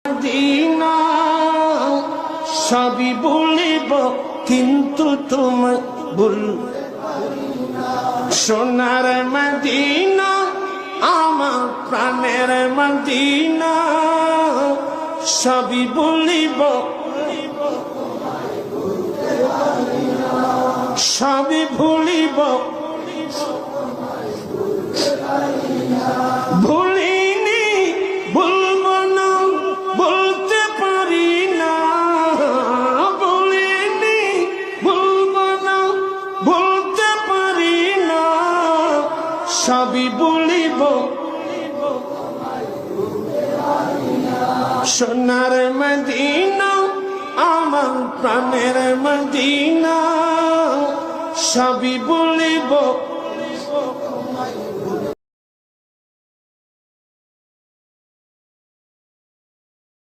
Medina সবই বলিব কিন্তু তোমায় বলবো সোনার মদিনা আমার প্রাণের মদিনা সবই বলিব সবই ভুলিব ভুলিনি বলবো না বলতে পারি না ভুলিনি বলবো না বলতে পারি না সবই বলিব সোনার মদিনা আমার প্রাণের মদিনা সবই বলিব